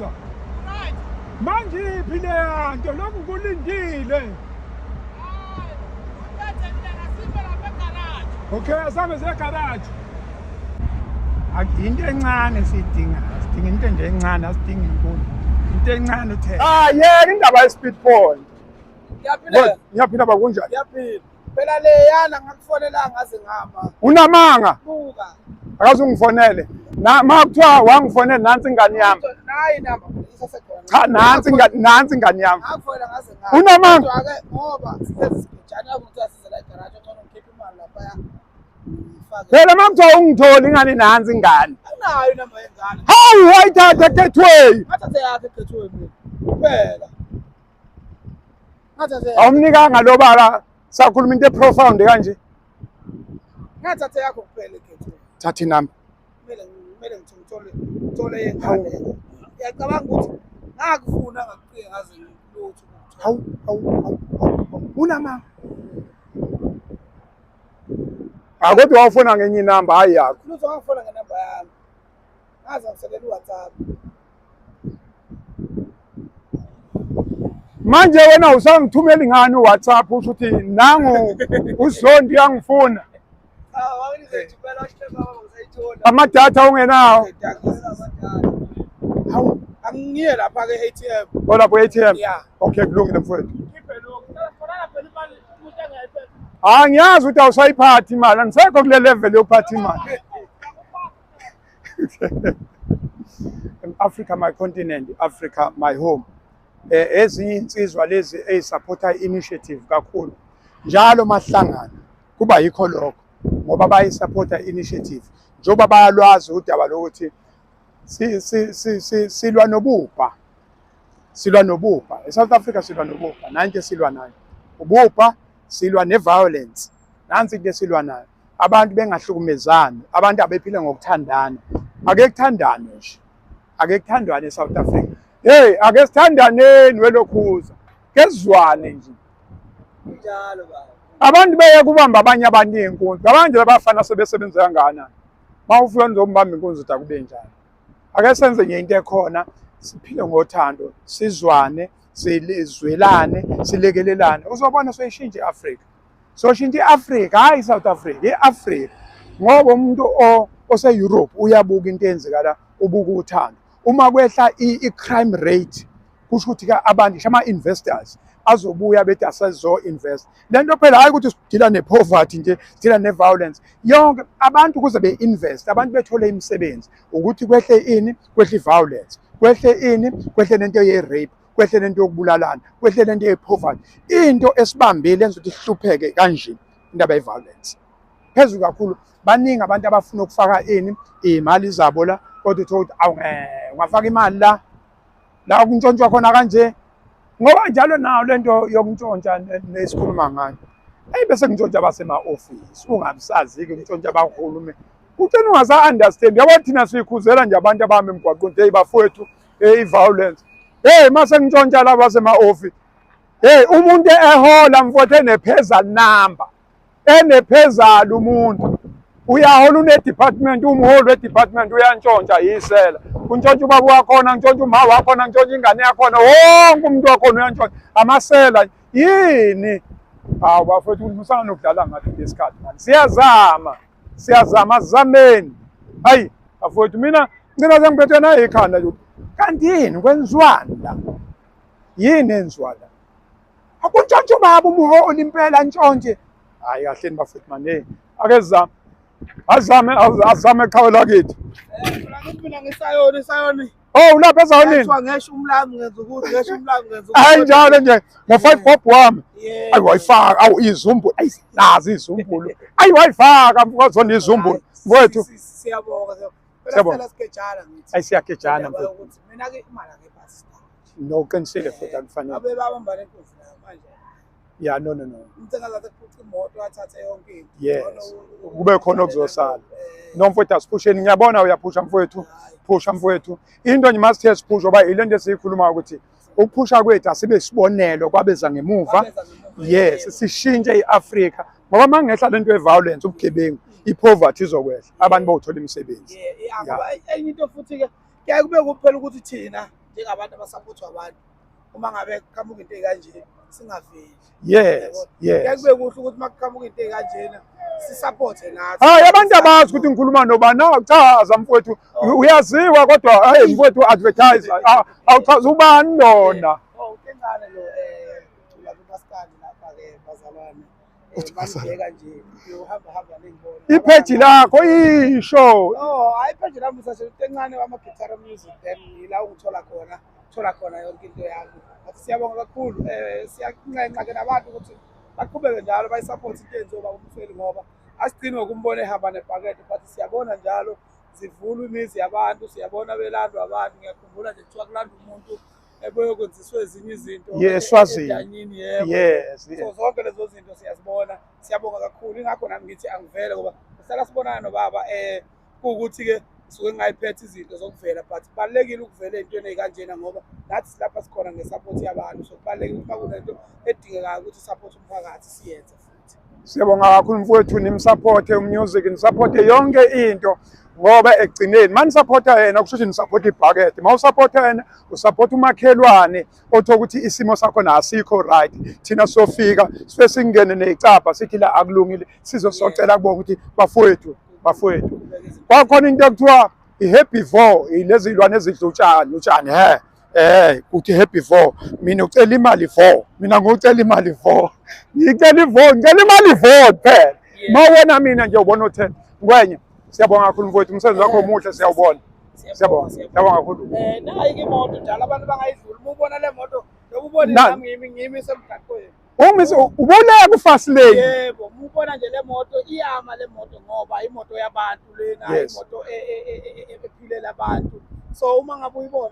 Ngiyakubuza. Right. Manje iphi le yanto lokhu kulindile? Uthathe mina ngasibe lapha egarage. Okay, asame segarage. Into encane sidinga. Sidinga into nje encane, asidingi inkulu. Into encane uthe. Yeka indaba ye-speed phone. Ngiyaphila. Ngiyaphila bakunjani? Ngiyaphila. Phela leyana ngakufonela ngaze ngihamba. Unamanga? Buka. Akaze ungifonele. Makuthiwa wangifonela nansi ingane yami. Nayi namba isasekhona. Cha nansi ingane yami. Ngakufonela ngaze ngihamba. Unamanga? Kodwa ke ngoba sisezigijana ukuthi size la egarage ngcono ngikhiphe imali lapha. Phela makuthiwa ungitholi ingane nansi ingane. Anayo inamba yengane. Hawu wayithatha Gateway. Ngathathe yakhe Gateway mina. Kuphela. Ngathathe. Awumnikanga lobala sakhuluma into eprofound kanje. Ngathathe yakho kuphela Gateway. Thatha inamba. Kumele ngithole yengane. Ngiyacabanga ukuthi ngakufuna ngakuqike ngaze ngilutho. Hawu. Unamanga. Kodwa wafuna ngenye inamba hayi yakho. Lutho ngangifona ngenamba yami. Ngaze ngiselela uWhatsApp. Manje wena usangithumela ingane uWhatsApp ukuthi nangu uZondi uyangifuna. Wawulizethubela hle baba ngizayithola. Amadatha ungenawo. Hawu, Angiye lapha ke ATM. olapho ATM. Yeah. Okay, kulungile mfowethu. Khiphe lokho. Khona phela imali umuntu engayiphethe. Ngiyazi ukuthi awusayiphathi imali, anisekho kule level yokuphatha imali. Africa my continent, Africa my home. Ezinye insizwa lezi ezisupporta initiative kakhulu. Njalo mahlangana kuba yikho lokho ngoba bayisupporta initiative. Njoba bayalwazi udaba lokuthi silwa nobupha. Silwa nobupha. ESouth Africa silwa nobupha. Nanti silwa nayo. Ubupha silwa neviolence. Nansi into silwa nayo. Abantu bengahlukumezani, abantu abephila ngokuthandana. Ake kuthandane nje. Ake kuthandwane eSouth Africa. Hey, ake sithandaneni welokhuza. Kezwane nje. Njalo baba. Abantu beye kubamba abanye abantu inkunzi. Abanje labafana sebesebenza kangana. Mawufika nizombamba inkunzi uthi akube njalo. Ake senze nje into ekhona, siphile ngothando, sizwane, silizwelane, silekelelane. Uzobona soyishintsha iAfrica. Soshintsha iAfrica, hayi iSouth Africa, iAfrica. Ngoba umuntu ose-Europe uyabuka into eyenzekala, ubuka uthando. Uma kwehla i-crime rate, kusho ukuthi abantu ama-investors azobuya bethi asezo-invest. Lento phela hayi ukuthi sidila ne-poverty nje, sidila ne-violence. Yonke abantu kuze be-invest, abantu bethole imisebenzi. Ukuthi kwehle ini? Kwehle i-violence. Kwehle ini? Kwehle lento ye-rape. Kwehle lento yokubulalana. Kwehle lento ye-poverty. Into esibambile enza ukuthi sihlupheke kanje indaba ye-violence. Phezulu kakhulu baningi abantu abafuna ukufaka ini imali zabo la kodwa uthi ungafaka imali la okuntshontshwa khona kanje ngoba njalo nawo lento yokuntshontsha nesikhuluma ngayo bese kuntshontsha basema-office ungabisazi ke ukuntshontsha abahulumeni uthena ungasa-understand yabo thina siyikhuzela nje abantu abahamba emgwaqweni hey bafowethu i-violence mase kuntshontsha laba basema-office umuntu ehola mfowethu enephezal number enephezal umuntu uyahola une-department umholi we-department uyantshontsha yisela kuntshontsha ubaba wakhona ngitshontsha uma wakhona ngitshontsha ingane yakhona wonke umuntu wakhona uyantshontsha amasela yini hawu bafowethu musana nokudlala ngathi lesikhathi manje siyazama sizameni hayi bafowethu mina ngicela sengiphethwe nayo ikhanda nje kanti yini kwenziwani la yini enziwa la akuntshontshe ubaba umholi impela ntshontshe hayi kahleni bafowethu manje ake sizame azame eqhawe lakithi. Mina ngisayoni. Oh ulapha ezawonini? Kuthiwa ngesho umlami ngenza ukuthi Hayi njalo nje ngo5 bob wami. Ayi wayifaka awu izumbulo. Ayi nazi izumbulo. Ayi wayifaka mfowethu izumbulo. Mfowethu siyabonga. Siyabonga. Sikejana ngithi. Ayi siyakejana mfowethu. Mina ke imali ake basi. No qinisile futhi akufanele. Abe babamba lenkosi la manje. Yeah no. Umthenga zathi kuphuca imoto wathatha yonke into. Yes. Kube khona okuzosala. No mfowethu asiphusheni ngiyabona uyaphusha mfowethu. Phusha mfowethu. Into nje must test push ngoba ilento esikhuluma ukuthi ukuphusha kwethu asibe sibonelo kwabeza ngemuva. Yes, sishintshe iAfrica. Ngoba mangehla lento yeviolence ubugebengu, ipoverty izokwehla. Abantu bawuthola imisebenzi. Yeah, ngoba enye into futhi ke kuyaye kube kuphela ukuthi thina njengabantu abasaphothwa abantu uma ngabe kuqhamuka into ey'kanje singaveli. Yes, Kuyaye yes. kube kuhle ukuthi uma kuqhamuka into ey'kanjena sisapothe nathi. Hayi abantu abazi ukuthi ngikhuluma nobani. Chaza mfowethu, uyaziwa kodwa hey mfowethu advertiser. Awuchaza ubani lona. Unkengane lo la kumaskandi lapha-ke bazalwane. Manibheka nje uhamba ney'mboni. Ipheji lakho isho. Hayi ipheji lami usasho unkengane wama-Guitar Music then yila ungithola khona yonke into yami. Ngathi siyabonga kakhulu siyancenca-ke nabantu ukuthi baqhubeke njalo bayisapothe into eyenziwa ubaba uMthweni ngoba asigcini ngokumbona ehamba nebhakede but siyabona njalo zivula imizi yabantu, siyabona belandwa abantu. Ngiyakhumbula nje kuthiwa kulandwa umuntu beyokwenziswa ezinye izinto edanyini. Yes. So zonke lezo zinto siyazibona, siyabonga kakhulu. Ingakho nami ngithi angivele ngoba sihlala sibonana nobaba kuwukuthi-ke suke ngingayiphethe izinto zokuvela but kubalulekile ukuvela ey'ntweni ey'kanjena ngoba nathi silapha sikhona nge-support yabantu. So kubalulekile ukuthi uma kunento edingekayo ukuthi i-support umphakathi siyenze futhi. Siyabonga kakhulu mfowethu nimsupporte umusic, nisupporte yonke into ngoba ekugcineni manisupporta yena kusho nisupporta ibhakede. Mawusupporta yena usupporta umakhelwane othola ukuthi isimo sakho asikho right. Thina sofika sife singene necapha sithi la akulungile sizosocela kubona ukuthi bafowethu kwakhona into ekuthiwa i-herbivore ilezi zilwane ezidla utshani kuthi herbivore. Mina ucela imali 4, mina ngocela imali 4, ngicela imali 4 kuphela. Mawona mina nje ubona u10 kwenye. Siyabonga kakhulu mfowethu, umsebenzi wakho omuhle siyawubona. Siyabonga kakhulu. Nayi-ke imoto njalo abantu bangayidluli. Uma ubona le moto ubone nami ngimi semgaqweni. Ubona ku-fast lane. Yebo, uma ubona nje le moto iyama le moto ngoba imoto yabantu lena, imoto ephilela abantu. So uma ngabe uyibona